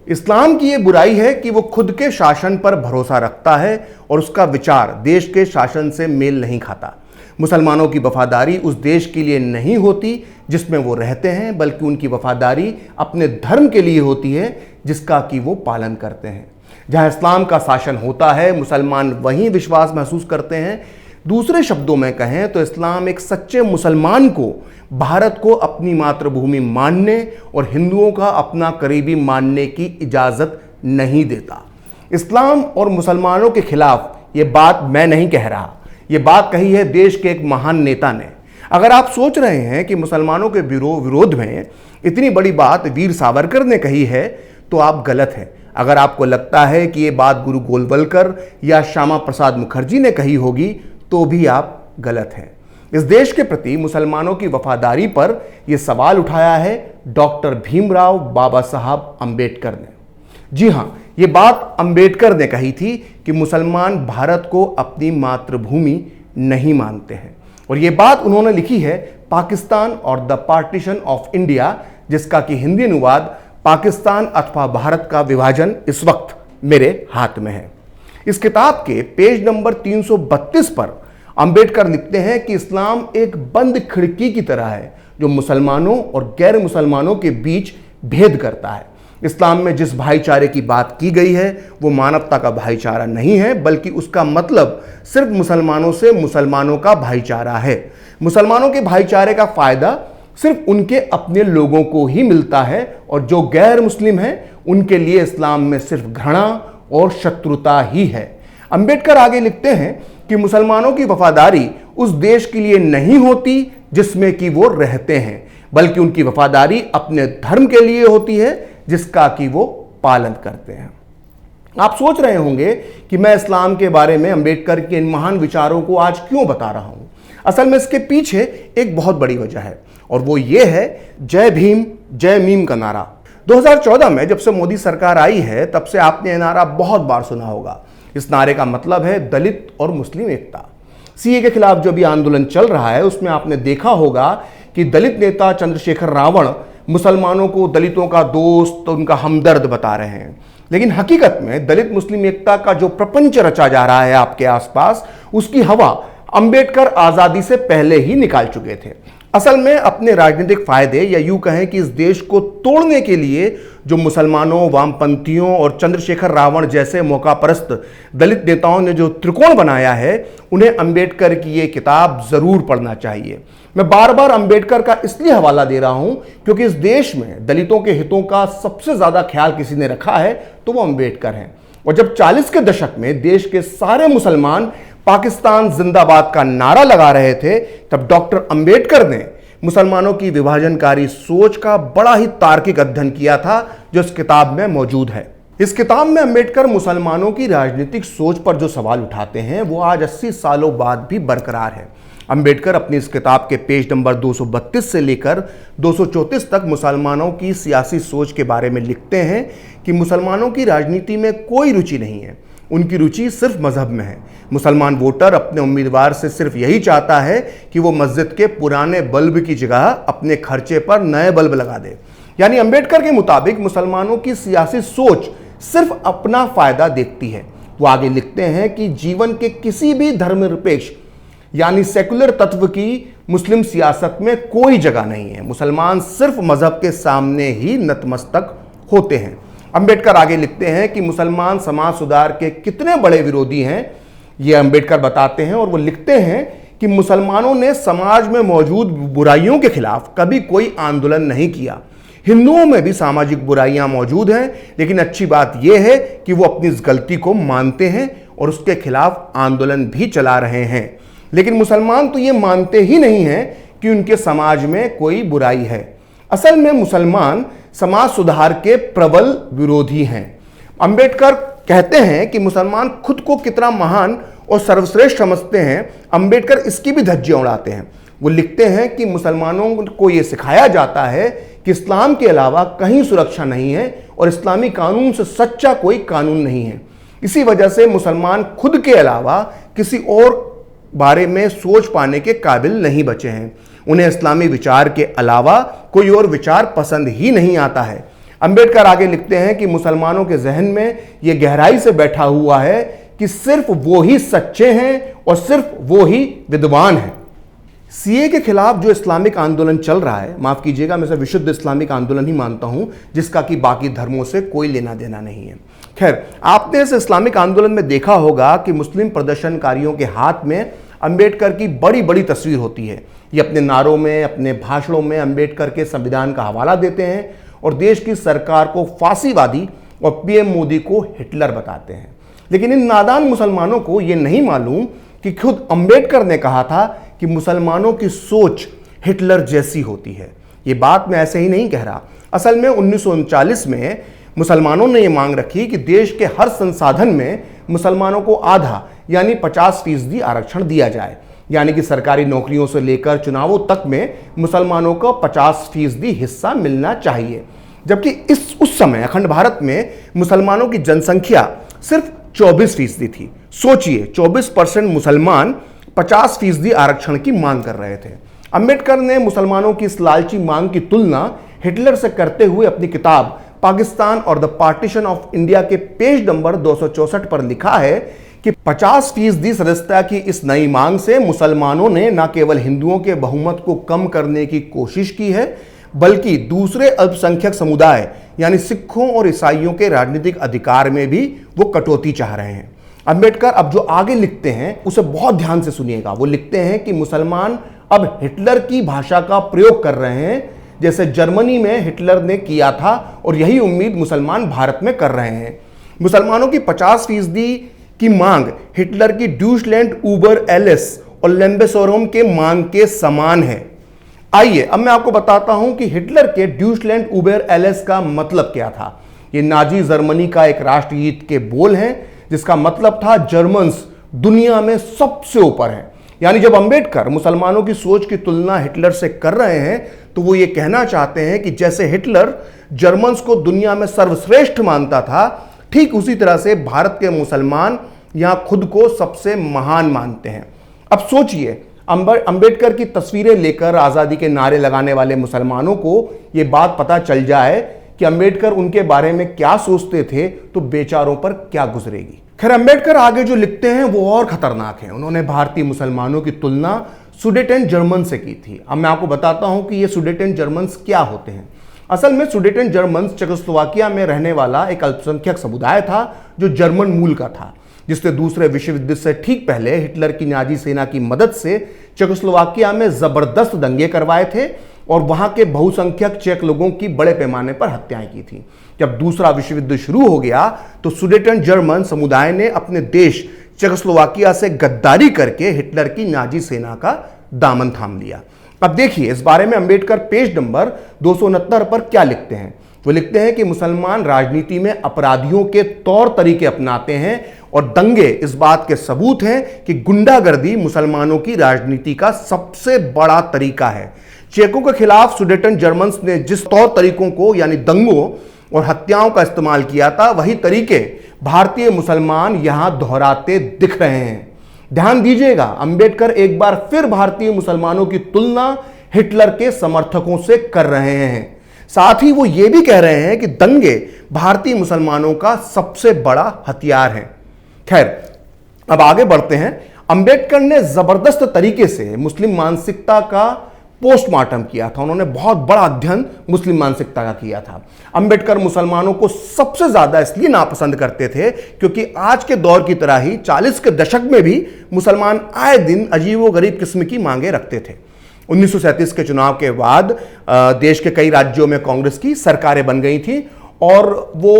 इस्लाम की ये बुराई है कि वो खुद के शासन पर भरोसा रखता है और उसका विचार देश के शासन से मेल नहीं खाता। मुसलमानों की वफादारी उस देश के लिए नहीं होती जिसमें वो रहते हैं, बल्कि उनकी वफादारी अपने धर्म के लिए होती है जिसका कि वो पालन करते हैं। जहाँ इस्लाम का शासन होता है, मुसलमान वहीं विश्वास महसूस करते हैं। दूसरे शब्दों में कहें तो इस्लाम एक सच्चे मुसलमान को भारत को अपनी मातृभूमि मानने और हिंदुओं का अपना करीबी मानने की इजाज़त नहीं देता। इस्लाम और मुसलमानों के खिलाफ ये बात मैं नहीं कह रहा, ये बात कही है देश के एक महान नेता ने। अगर आप सोच रहे हैं कि मुसलमानों के विरोध में इतनी बड़ी बात वीर सावरकर ने कही है तो आप गलत हैं। अगर आपको लगता है कि ये बात गुरु गोलवलकर या श्यामा प्रसाद मुखर्जी ने कही होगी तो भी आप गलत हैं। इस देश के प्रति मुसलमानों की वफादारी पर यह सवाल उठाया है डॉक्टर भीमराव बाबा साहब अंबेडकर ने। जी हां, ये बात अंबेडकर ने कही थी कि मुसलमान भारत को अपनी मातृभूमि नहीं मानते हैं, और ये बात उन्होंने लिखी है पाकिस्तान और द पार्टीशन ऑफ इंडिया, जिसका कि हिंदी अनुवाद पाकिस्तान अथवा भारत का विभाजन इस वक्त मेरे हाथ में है। इस किताब के पेज नंबर 332 पर अंबेडकर लिखते हैं कि इस्लाम एक बंद खिड़की की तरह है जो मुसलमानों और गैर मुसलमानों के बीच भेद करता है। इस्लाम में जिस भाईचारे की बात की गई है वो मानवता का भाईचारा नहीं है, बल्कि उसका मतलब सिर्फ मुसलमानों से मुसलमानों का भाईचारा है। मुसलमानों के भाईचारे का फायदा सिर्फ उनके अपने लोगों को ही मिलता है, और जो गैर मुस्लिम हैं उनके लिए इस्लाम में सिर्फ घृणा और शत्रुता ही है। अंबेडकर आगे लिखते हैं कि मुसलमानों की वफादारी उस देश के लिए नहीं होती जिसमें कि वो रहते हैं, बल्कि उनकी वफादारी अपने धर्म के लिए होती है जिसका कि वो पालन करते हैं। आप सोच रहे होंगे कि मैं इस्लाम के बारे में अंबेडकर के इन महान विचारों को आज क्यों बता रहा हूं। असल में इसके पीछे एक बहुत बड़ी वजह है, और वो ये है जय भीम जय मीम का नारा। 2014 में जब से मोदी सरकार आई है तब से आपने यह नारा बहुत बार सुना होगा। इस नारे का मतलब है दलित और मुस्लिम एकता। सीए के खिलाफ जो भी आंदोलन चल रहा है उसमें आपने देखा होगा कि दलित नेता चंद्रशेखर रावण मुसलमानों को दलितों का दोस्त, उनका हमदर्द बता रहे हैं, लेकिन हकीकत में दलित मुस्लिम एकता का जो प्रपंच रचा जा रहा है आपके आसपास, उसकी हवा अंबेडकर आजादी से पहले ही निकाल चुके थे। असल में अपने राजनीतिक फायदे या यूं कहें कि इस देश को तोड़ने के लिए जो मुसलमानों, वामपंथियों और चंद्रशेखर रावण जैसे मौकापरस्त दलित नेताओं ने जो त्रिकोण बनाया है, उन्हें अंबेडकर की ये किताब जरूर पढ़ना चाहिए। मैं बार बार अंबेडकर का इसलिए हवाला दे रहा हूं क्योंकि इस देश में दलितों के हितों का सबसे ज्यादा ख्याल किसी ने रखा है तो वो अंबेडकर हैं। और जब 40 के दशक में देश के सारे मुसलमान पाकिस्तान जिंदाबाद का नारा लगा रहे थे, तब डॉक्टर अंबेडकर ने मुसलमानों की विभाजनकारी सोच का बड़ा ही तार्किक अध्ययन किया था जो इस किताब में मौजूद है। इस किताब में अंबेडकर मुसलमानों की राजनीतिक सोच पर जो सवाल उठाते हैं वो आज 80 सालों बाद भी बरकरार है। अंबेडकर अपनी इस किताब के पेज नंबर 232 से लेकर 234 तक मुसलमानों की सियासी सोच के बारे में लिखते हैं कि मुसलमानों की राजनीति में कोई रुचि नहीं है, उनकी रुचि सिर्फ मजहब में है। मुसलमान वोटर अपने उम्मीदवार से सिर्फ यही चाहता है कि वो मस्जिद के पुराने बल्ब की जगह अपने खर्चे पर नए बल्ब लगा दे। यानी अंबेडकर के मुताबिक मुसलमानों की सियासी सोच सिर्फ अपना फायदा देखती है। वो आगे लिखते हैं कि जीवन के किसी भी धर्मनिरपेक्ष यानी सेकुलर तत्व की मुस्लिम सियासत में कोई जगह नहीं है। मुसलमान सिर्फ मजहब के सामने ही नतमस्तक होते हैं। अंबेडकर आगे लिखते हैं कि मुसलमान समाज सुधार के कितने बड़े विरोधी हैं, ये अंबेडकर बताते हैं, और वो लिखते हैं कि मुसलमानों ने समाज में मौजूद बुराइयों के खिलाफ कभी कोई आंदोलन नहीं किया। हिंदुओं में भी सामाजिक बुराइयां मौजूद हैं, लेकिन अच्छी बात यह है कि वो अपनी इस गलती को मानते हैं और उसके खिलाफ आंदोलन भी चला रहे हैं। लेकिन मुसलमान तो ये मानते ही नहीं हैं कि उनके समाज में कोई बुराई है। असल में मुसलमान समाज सुधार के प्रबल विरोधी हैं। अंबेडकर कहते हैं कि मुसलमान खुद को कितना महान और सर्वश्रेष्ठ समझते हैं, अंबेडकर इसकी भी धज्जियां उड़ाते हैं। वो लिखते हैं कि मुसलमानों को यह सिखाया जाता है कि इस्लाम के अलावा कहीं सुरक्षा नहीं है और इस्लामी कानून से सच्चा कोई कानून नहीं है। इसी वजह से मुसलमान खुद के अलावा किसी और बारे में सोच पाने के काबिल नहीं बचे हैं। उन्हें इस्लामी विचार के अलावा कोई और विचार पसंद ही नहीं आता है। अंबेडकर आगे लिखते हैं कि मुसलमानों के जहन में यह गहराई से बैठा हुआ है कि सिर्फ वो ही सच्चे हैं और सिर्फ वो ही विद्वान हैं। सीए के खिलाफ जो इस्लामिक आंदोलन चल रहा है, माफ कीजिएगा मैं इसे विशुद्ध इस्लामिक आंदोलन ही मानता हूं, जिसका कि बाकी धर्मों से कोई लेना देना नहीं है। खैर, आपने इस इस्लामिक आंदोलन में देखा होगा कि मुस्लिम प्रदर्शनकारियों के हाथ में अंबेडकर की बड़ी बड़ी तस्वीर होती है। ये अपने नारों में, अपने भाषणों में अंबेडकर के संविधान का हवाला देते हैं और देश की सरकार को फांसीवादी और पीएम मोदी को हिटलर बताते हैं। लेकिन इन नादान मुसलमानों को यह नहीं मालूम कि खुद अंबेडकर ने कहा था कि मुसलमानों की सोच हिटलर जैसी होती है। ये बात मैं ऐसे ही नहीं कह रहा। असल में 1939 में मुसलमानों ने यह मांग रखी कि देश के हर संसाधन में मुसलमानों को आधा यानी 50% आरक्षण दिया जाए, यानी कि सरकारी नौकरियों से लेकर चुनावों तक में मुसलमानों को 50% हिस्सा मिलना चाहिए। जबकि उस समय अखंड भारत में मुसलमानों की जनसंख्या सिर्फ 24% थी। सोचिए, 24% मुसलमान 50% आरक्षण की मांग कर रहे थे। अंबेडकर ने मुसलमानों की इस लालची मांग की तुलना हिटलर से करते हुए अपनी किताब पाकिस्तान और द पार्टीशन ऑफ इंडिया के पेज नंबर 264 पर लिखा है कि 50% सदस्यता की इस नई मांग से मुसलमानों ने न केवल हिंदुओं के बहुमत को कम करने की कोशिश की है, बल्कि दूसरे अल्पसंख्यक समुदाय यानी सिखों और ईसाइयों के राजनीतिक अधिकार में भी वो कटौती चाह रहे हैं। अंबेडकर अब जो आगे लिखते हैं उसे बहुत ध्यान से सुनिएगा। वो लिखते हैं कि मुसलमान अब हिटलर की भाषा का प्रयोग कर रहे हैं, जैसे जर्मनी में हिटलर ने किया था, और यही उम्मीद मुसलमान भारत में कर रहे हैं। मुसलमानों की 50% की मांग हिटलर की ड्यूशलैंड उबर एलिस और लेम्बेसोरम के मांग के समान है। आइए अब मैं आपको बताता हूं कि हिटलर के ड्यूशलैंड उबर एलिस का मतलब क्या था। ये नाजी जर्मनी का एक राष्ट्रगीत के बोल हैं, जिसका मतलब था जर्मन्स दुनिया में सबसे ऊपर हैं। यानी जब अंबेडकर मुसलमानों की सोच की तुलना हिटलर से कर रहे हैं तो वो ये कहना चाहते हैं कि जैसे हिटलर जर्मन्स को दुनिया में सर्वश्रेष्ठ मानता था, ठीक उसी तरह से भारत के मुसलमान यहां खुद को सबसे महान मानते हैं। अब सोचिए, अंबेडकर की तस्वीरें लेकर आजादी के नारे लगाने वाले मुसलमानों को यह बात पता चल जाए कि अंबेडकर उनके बारे में क्या सोचते थे, तो बेचारों पर क्या गुजरेगी। खैर, अंबेडकर आगे जो लिखते हैं वो और खतरनाक है। उन्होंने भारतीय मुसलमानों की तुलना सुडेटेन जर्मन से की थी। अब मैं आपको बताता हूं कि ये सुडेटेन जर्मन्स क्या होते हैं। असल में सुडेटेन जर्मन्स चेकोस्लोवाकिया में रहने वाला एक अल्पसंख्यक समुदाय था जो जर्मन मूल का था, जिसने दूसरे विश्व युद्ध से ठीक पहले हिटलर की नाजी सेना की मदद से चेकोस्लोवाकिया में जबरदस्त दंगे करवाए थे और वहां के बहुसंख्यक चेक लोगों की बड़े पैमाने पर हत्याएं की थी। जब दूसरा विश्व युद्ध शुरू हो गया तो सुडेटन जर्मन समुदाय ने अपने देश चेकोस्लोवाकिया से गद्दारी करके हिटलर की नाजी सेना का दामन थाम लिया। अब देखिए, इस बारे में अंबेडकर पेज नंबर 269 पर क्या लिखते हैं। वो लिखते हैं कि मुसलमान राजनीति में अपराधियों के तौर तरीके अपनाते हैं और दंगे इस बात के सबूत हैं कि गुंडागर्दी मुसलमानों की राजनीति का सबसे बड़ा तरीका है। चेकों के खिलाफ सुडेटन जर्मन्स ने जिस तौर तरीकों को यानी दंगों और हत्याओं का इस्तेमाल किया था, वही तरीके भारतीय मुसलमान यहां दोहराते दिख रहे हैं। ध्यान दीजिएगा, अंबेडकर एक बार फिर भारतीय मुसलमानों की तुलना हिटलर के समर्थकों से कर रहे हैं। साथ ही वो ये भी कह रहे हैं कि दंगे भारतीय मुसलमानों का सबसे बड़ा हथियार हैं। खैर, अब आगे बढ़ते हैं। अंबेडकर ने जबरदस्त तरीके से मुस्लिम मानसिकता का पोस्टमार्टम किया था। उन्होंने बहुत बड़ा अध्ययन मुस्लिम मानसिकता का किया था। अंबेडकर मुसलमानों को सबसे ज्यादा इसलिए नापसंद करते थे क्योंकि आज के दौर की तरह ही 40 के दशक में भी मुसलमान आए दिन अजीबोगरीब किस्म की मांगे रखते थे। 1937 के चुनाव के बाद देश के कई राज्यों में कांग्रेस की सरकारें बन गई थी और वो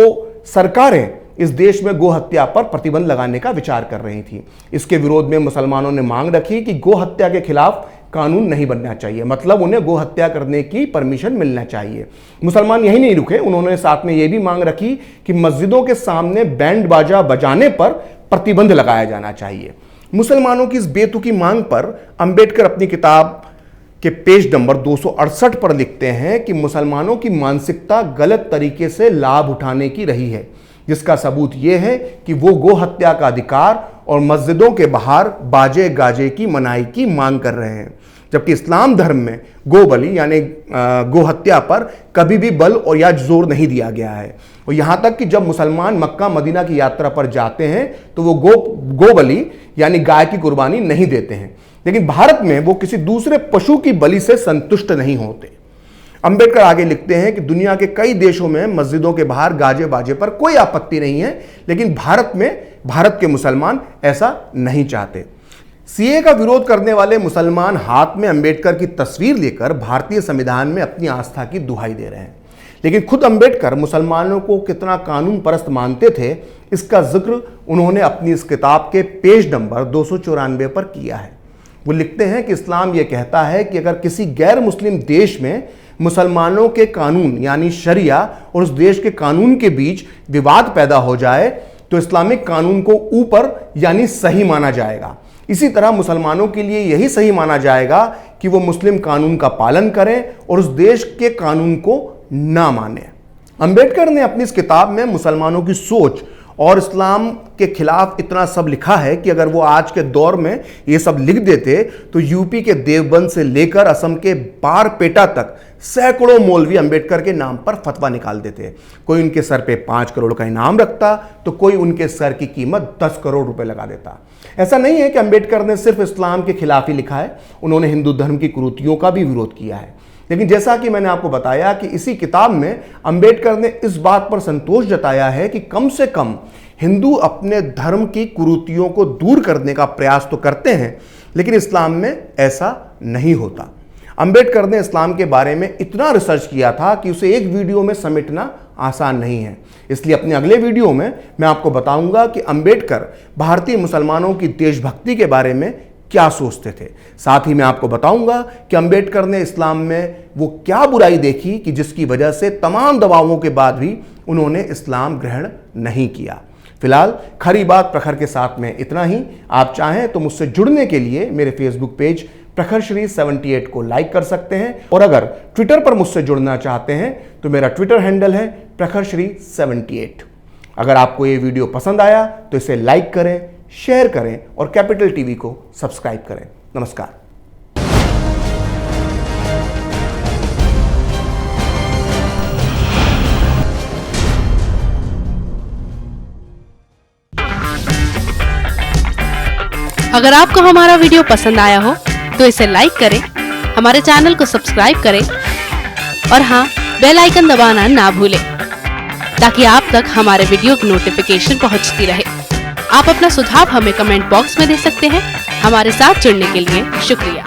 सरकारें इस देश में गो हत्या पर प्रतिबंध लगाने का विचार कर रही थी। इसके विरोध में मुसलमानों ने मांग रखी कि गो हत्या के खिलाफ कानून नहीं बनना चाहिए, मतलब उन्हें गो हत्या करने की परमिशन मिलना चाहिए। मुसलमान यही नहीं रुके, उन्होंने साथ में यह भी मांग रखी कि मस्जिदों के सामने बैंड बाजा बजाने पर प्रतिबंध लगाया जाना चाहिए। मुसलमानों की इस बेतुकी मांग पर अंबेडकर अपनी किताब के पेज नंबर 268 पर लिखते हैं कि मुसलमानों की मानसिकता गलत तरीके से लाभ उठाने की रही है, जिसका सबूत यह है कि वो गो हत्या का अधिकार और मस्जिदों के बाहर बाजे गाजे की मनाही की मांग कर रहे हैं। जबकि इस्लाम धर्म में गो बलि यानी गो हत्या पर कभी भी बल और या जोर नहीं दिया गया है। और यहां तक कि जब मुसलमान मक्का मदीना की यात्रा पर जाते हैं तो वो गो बलि यानी गाय की कुर्बानी नहीं देते हैं। लेकिन भारत में वो किसी दूसरे पशु की बलि से संतुष्ट नहीं होते। अंबेडकर आगे लिखते हैं कि दुनिया के कई देशों में मस्जिदों के बाहर गाजे बाजे पर कोई आपत्ति नहीं है, लेकिन भारत के मुसलमान ऐसा नहीं चाहते। सीए का विरोध करने वाले मुसलमान हाथ में अंबेडकर की तस्वीर लेकर भारतीय संविधान में अपनी आस्था की दुहाई दे रहे हैं। लेकिन खुद अंबेडकर मुसलमानों को कितना कानून परस्त मानते थे, इसका जिक्र उन्होंने अपनी इस किताब के पेज नंबर 294 पर किया है। वो लिखते हैं कि इस्लाम यह कहता है कि अगर किसी गैर मुस्लिम देश में मुसलमानों के कानून यानी शरिया और उस देश के कानून के बीच विवाद पैदा हो जाए तो इस्लामिक कानून को ऊपर यानी सही माना जाएगा। इसी तरह मुसलमानों के लिए यही सही माना जाएगा कि वो मुस्लिम कानून का पालन करें और उस देश के कानून को ना माने। अंबेडकर ने अपनी इस किताब में मुसलमानों की सोच और इस्लाम के खिलाफ इतना सब लिखा है कि अगर वो आज के दौर में ये सब लिख देते तो यूपी के देवबंद से लेकर असम के बारपेटा तक सैकड़ों मौलवी अंबेडकर के नाम पर फतवा निकाल देते। कोई उनके सर पे 5 करोड़ का इनाम रखता तो कोई उनके सर की कीमत 10 करोड़ रुपए लगा देता। ऐसा नहीं है कि अंबेडकर ने सिर्फ इस्लाम के खिलाफ ही लिखा है, उन्होंने हिंदू धर्म की कुरीतियों का भी विरोध किया है। लेकिन जैसा कि मैंने आपको बताया कि इसी किताब में अंबेडकर ने इस बात पर संतोष जताया है कि कम से कम हिंदू अपने धर्म की कुरीतियों को दूर करने का प्रयास तो करते हैं, लेकिन इस्लाम में ऐसा नहीं होता। अंबेडकर ने इस्लाम के बारे में इतना रिसर्च किया था कि उसे एक वीडियो में समेटना आसान नहीं है। इसलिए अपने अगले वीडियो में मैं आपको बताऊंगा कि अंबेडकर भारतीय मुसलमानों की देशभक्ति के बारे में क्या सोचते थे। साथ ही मैं आपको बताऊंगा कि अंबेडकर ने इस्लाम में वो क्या बुराई देखी कि जिसकी वजह से तमाम दबावों के बाद भी उन्होंने इस्लाम ग्रहण नहीं किया। फिलहाल खरी बात प्रखर के साथ में इतना ही। आप चाहें तो मुझसे जुड़ने के लिए मेरे फेसबुक पेज प्रखरश्री 78 को लाइक कर सकते हैं, और अगर ट्विटर पर मुझसे जुड़ना चाहते हैं तो मेरा ट्विटर हैंडल है प्रखरश्री 78। अगर आपको ये वीडियो पसंद आया तो इसे लाइक करें, शेयर करें और कैपिटल टीवी को सब्सक्राइब करें। नमस्कार। अगर आपको हमारा वीडियो पसंद आया हो तो इसे लाइक करें, हमारे चैनल को सब्सक्राइब करें और हाँ, बेल आइकन दबाना ना भूलें ताकि आप तक हमारे वीडियो की नोटिफिकेशन पहुंचती रहे। आप अपना सुझाव हमें कमेंट बॉक्स में दे सकते हैं। हमारे साथ जुड़ने के लिए शुक्रिया।